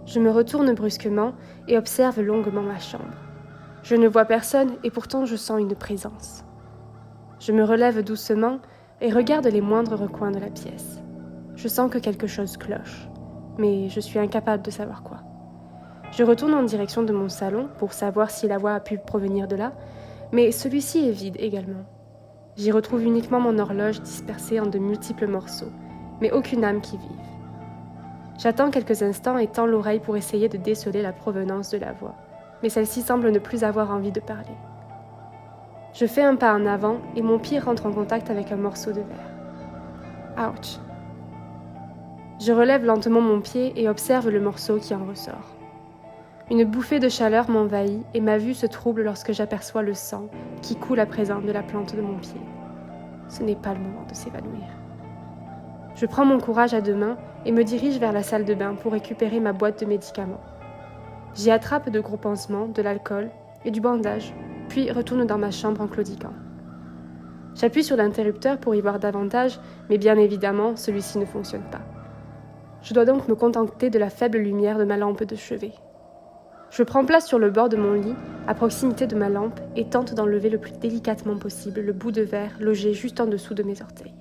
Je me retourne brusquement et observe longuement ma chambre. Je ne vois personne et pourtant je sens une présence. Je me relève doucement et regarde les moindres recoins de la pièce. Je sens que quelque chose cloche, mais je suis incapable de savoir quoi. Je retourne en direction de mon salon pour savoir si la voix a pu provenir de là, mais celui-ci est vide également. J'y retrouve uniquement mon horloge dispersée en de multiples morceaux, mais aucune âme qui vive. J'attends quelques instants et tends l'oreille pour essayer de déceler la provenance de la voix, mais celle-ci semble ne plus avoir envie de parler. Je fais un pas en avant et mon pied rentre en contact avec un morceau de verre. Ouch! Je relève lentement mon pied et observe le morceau qui en ressort. Une bouffée de chaleur m'envahit et ma vue se trouble lorsque j'aperçois le sang qui coule à présent de la plante de mon pied. Ce n'est pas le moment de s'évanouir. Je prends mon courage à deux mains et me dirige vers la salle de bain pour récupérer ma boîte de médicaments. J'y attrape de gros pansements, de l'alcool et du bandage, puis retourne dans ma chambre en claudiquant. J'appuie sur l'interrupteur pour y voir davantage, mais bien évidemment, celui-ci ne fonctionne pas. Je dois donc me contenter de la faible lumière de ma lampe de chevet. Je prends place sur le bord de mon lit, à proximité de ma lampe, et tente d'enlever le plus délicatement possible le bout de verre logé juste en dessous de mes orteils.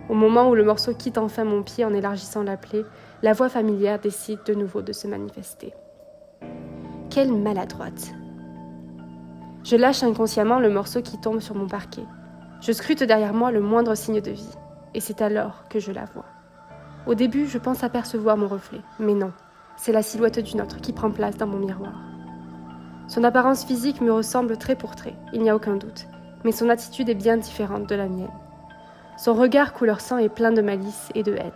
Au moment où le morceau quitte enfin mon pied en élargissant la plaie, la voix familière décide de nouveau de se manifester. Quelle maladroite! Je lâche inconsciemment le morceau qui tombe sur mon parquet. Je scrute derrière moi le moindre signe de vie, et c'est alors que je la vois. Au début, je pense apercevoir mon reflet, mais non, c'est la silhouette d'une autre qui prend place dans mon miroir. Son apparence physique me ressemble trait pour trait, il n'y a aucun doute, mais son attitude est bien différente de la mienne. Son regard couleur sang est plein de malice et de haine.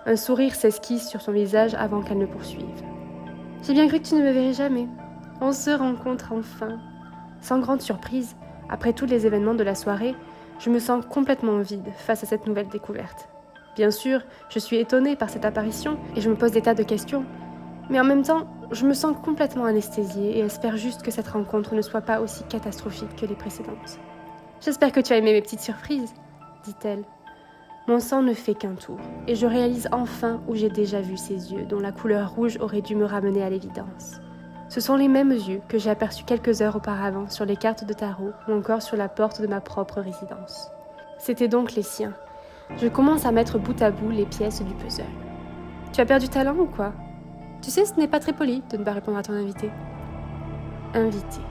Un sourire s'esquisse sur son visage avant qu'elle ne poursuive. « J'ai bien cru que tu ne me verrais jamais. On se rencontre enfin. » Sans grande surprise, après tous les événements de la soirée, je me sens complètement vide face à cette nouvelle découverte. Bien sûr, je suis étonnée par cette apparition et je me pose des tas de questions. Mais en même temps, je me sens complètement anesthésiée et espère juste que cette rencontre ne soit pas aussi catastrophique que les précédentes. « J'espère que tu as aimé mes petites surprises, » dit-elle. Mon sang ne fait qu'un tour, et je réalise enfin où j'ai déjà vu ces yeux, dont la couleur rouge aurait dû me ramener à l'évidence. Ce sont les mêmes yeux que j'ai aperçus quelques heures auparavant sur les cartes de tarot ou encore sur la porte de ma propre résidence. C'étaient donc les siens. Je commence à mettre bout à bout les pièces du puzzle. « Tu as perdu ta langue ou quoi ? Tu sais, ce n'est pas très poli de ne pas répondre à ton invité. » Invité.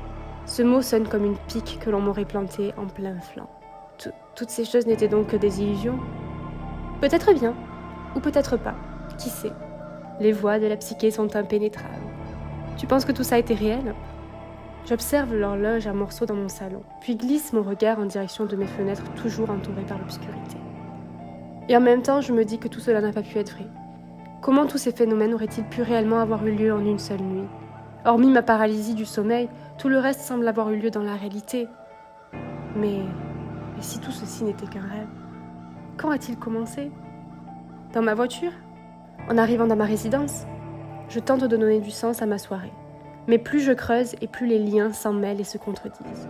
Ce mot sonne comme une pique que l'on m'aurait plantée en plein flanc. Toutes ces choses n'étaient donc que des illusions. Peut-être bien, ou peut-être pas, qui sait. Les voies de la psyché sont impénétrables. Tu penses que tout ça était réel ? J'observe l'horloge un morceau dans mon salon, puis glisse mon regard en direction de mes fenêtres toujours entourées par l'obscurité. Et en même temps, je me dis que tout cela n'a pas pu être vrai. Comment tous ces phénomènes auraient-ils pu réellement avoir eu lieu en une seule nuit ? Hormis ma paralysie du sommeil, tout le reste semble avoir eu lieu dans la réalité. Mais si tout ceci n'était qu'un rêve ? Quand a-t-il commencé ? Dans ma voiture ? En arrivant dans ma résidence ? Je tente de donner du sens à ma soirée. Mais plus je creuse et plus les liens s'en mêlent et se contredisent.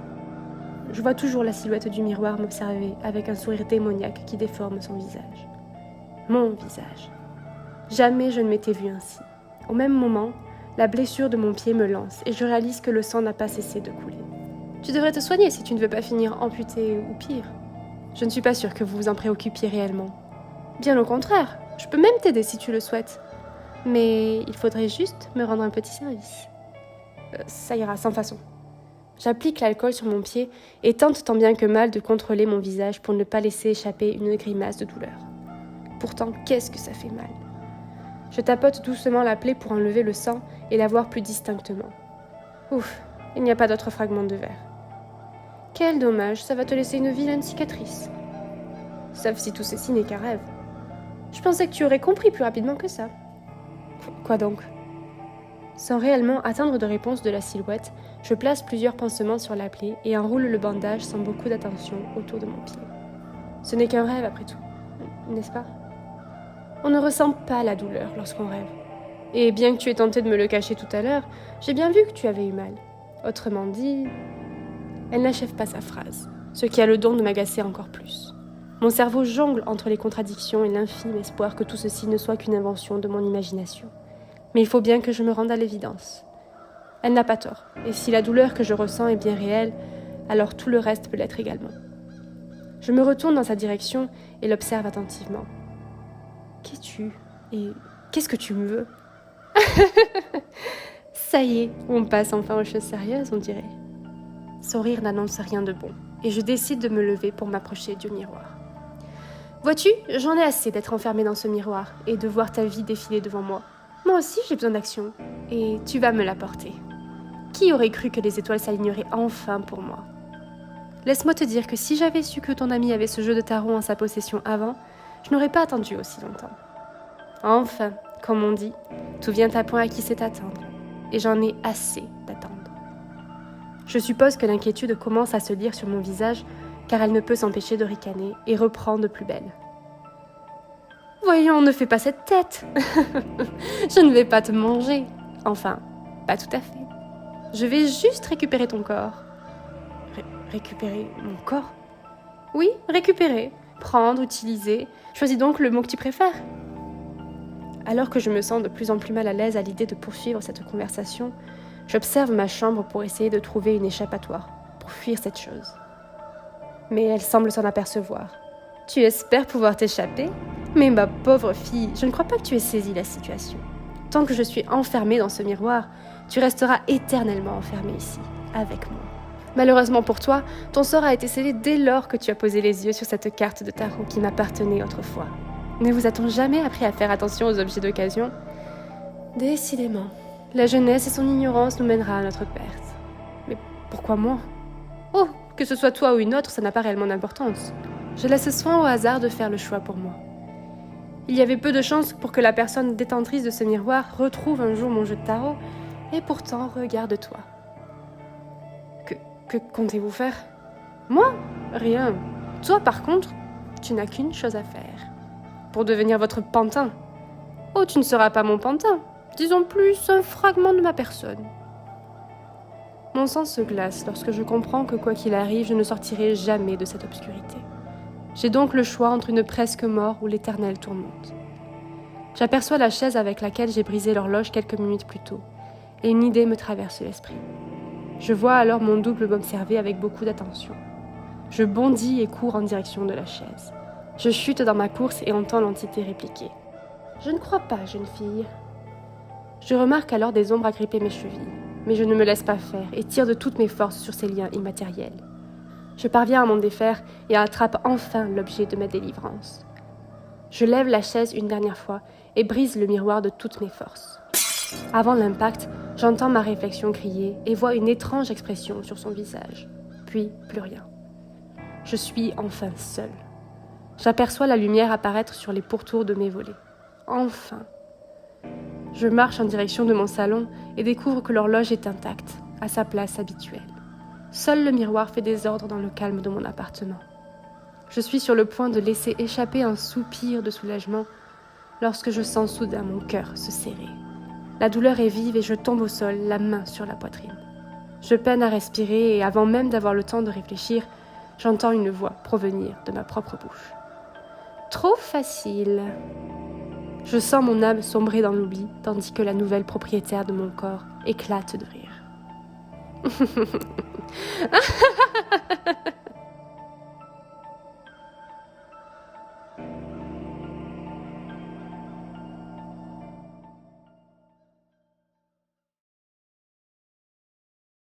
Je vois toujours la silhouette du miroir m'observer avec un sourire démoniaque qui déforme son visage. Mon visage. Jamais je ne m'étais vue ainsi. Au même moment, la blessure de mon pied me lance et je réalise que le sang n'a pas cessé de couler. Tu devrais te soigner si tu ne veux pas finir amputé ou pire. Je ne suis pas sûre que vous vous en préoccupiez réellement. Bien au contraire, je peux même t'aider si tu le souhaites. Mais il faudrait juste me rendre un petit service. Ça ira, sans façon. J'applique l'alcool sur mon pied et tente tant bien que mal de contrôler mon visage pour ne pas laisser échapper une grimace de douleur. Pourtant, qu'est-ce que ça fait mal. Je tapote doucement la plaie pour enlever le sang et la voir plus distinctement. Ouf, il n'y a pas d'autre fragment de verre. Quel dommage, ça va te laisser une vilaine cicatrice. Sauf si tout ceci n'est qu'un rêve. Je pensais que tu aurais compris plus rapidement que ça. Quoi donc ? Sans réellement attendre de réponse de la silhouette, je place plusieurs pansements sur la plaie et enroule le bandage sans beaucoup d'attention autour de mon pied. Ce n'est qu'un rêve après tout, n'est-ce pas ? On ne ressent pas la douleur lorsqu'on rêve. Et bien que tu aies tenté de me le cacher tout à l'heure, j'ai bien vu que tu avais eu mal. Autrement dit... Elle n'achève pas sa phrase, ce qui a le don de m'agacer encore plus. Mon cerveau jongle entre les contradictions et l'infime espoir que tout ceci ne soit qu'une invention de mon imagination. Mais il faut bien que je me rende à l'évidence. Elle n'a pas tort, et si la douleur que je ressens est bien réelle, alors tout le reste peut l'être également. Je me retourne dans sa direction et l'observe attentivement. Qu'es-tu ? Et qu'est-ce que tu me veux ? Ça y est, on passe enfin aux choses sérieuses, on dirait. Son rire n'annonce rien de bon, et je décide de me lever pour m'approcher du miroir. Vois-tu, j'en ai assez d'être enfermée dans ce miroir et de voir ta vie défiler devant moi. Moi aussi, j'ai besoin d'action, et tu vas me l'apporter. Qui aurait cru que les étoiles s'aligneraient enfin pour moi ? Laisse-moi te dire que si j'avais su que ton ami avait ce jeu de tarot en sa possession avant, je n'aurais pas attendu aussi longtemps. Enfin, comme on dit, tout vient à point à qui sait attendre, et j'en ai assez d'attendre. Je suppose que l'inquiétude commence à se lire sur mon visage, car elle ne peut s'empêcher de ricaner et reprend de plus belle. Voyons, ne fais pas cette tête. Je ne vais pas te manger. Enfin, pas tout à fait. Je vais juste récupérer ton corps. Récupérer mon corps ? Oui, récupérer. Prendre, utiliser. Choisis donc le mot que tu préfères. Alors que je me sens de plus en plus mal à l'aise à l'idée de poursuivre cette conversation, j'observe ma chambre pour essayer de trouver une échappatoire, pour fuir cette chose. Mais elle semble s'en apercevoir. Tu espères pouvoir t'échapper ? Mais ma pauvre fille, je ne crois pas que tu aies saisi la situation. Tant que je suis enfermée dans ce miroir, tu resteras éternellement enfermée ici, avec moi. Malheureusement pour toi, ton sort a été scellé dès lors que tu as posé les yeux sur cette carte de tarot qui m'appartenait autrefois. Ne vous a-t-on jamais appris à faire attention aux objets d'occasion ? Décidément, la jeunesse et son ignorance nous mènera à notre perte. Mais pourquoi moi ? Oh, que ce soit toi ou une autre, ça n'a pas réellement d'importance. Je laisse soin au hasard de faire le choix pour moi. Il y avait peu de chances pour que la personne détentrice de ce miroir retrouve un jour mon jeu de tarot, et pourtant, regarde-toi. Que comptez-vous faire ? Moi ? Rien. Toi, par contre, tu n'as qu'une chose à faire. Pour devenir votre pantin. Oh, tu ne seras pas mon pantin. Disons plus un fragment de ma personne. Mon sang se glace lorsque je comprends que quoi qu'il arrive, je ne sortirai jamais de cette obscurité. J'ai donc le choix entre une presque mort ou l'éternelle tourmente. J'aperçois la chaise avec laquelle j'ai brisé l'horloge quelques minutes plus tôt, et une idée me traverse l'esprit. Je vois alors mon double m'observer avec beaucoup d'attention. Je bondis et cours en direction de la chaise. Je chute dans ma course et entends l'entité répliquer. « Je ne crois pas, jeune fille. » Je remarque alors des ombres agripper mes chevilles, mais je ne me laisse pas faire et tire de toutes mes forces sur ces liens immatériels. Je parviens à m'en défaire et attrape enfin l'objet de ma délivrance. Je lève la chaise une dernière fois et brise le miroir de toutes mes forces. Avant l'impact, j'entends ma réflexion crier et vois une étrange expression sur son visage. Puis, plus rien. Je suis enfin seule. J'aperçois la lumière apparaître sur les pourtours de mes volets. Enfin. Je marche en direction de mon salon et découvre que l'horloge est intacte, à sa place habituelle. Seul le miroir fait désordre dans le calme de mon appartement. Je suis sur le point de laisser échapper un soupir de soulagement lorsque je sens soudain mon cœur se serrer. La douleur est vive et je tombe au sol, la main sur la poitrine. Je peine à respirer et avant même d'avoir le temps de réfléchir, j'entends une voix provenir de ma propre bouche. Trop facile. Je sens mon âme sombrer dans l'oubli, tandis que la nouvelle propriétaire de mon corps éclate de rire.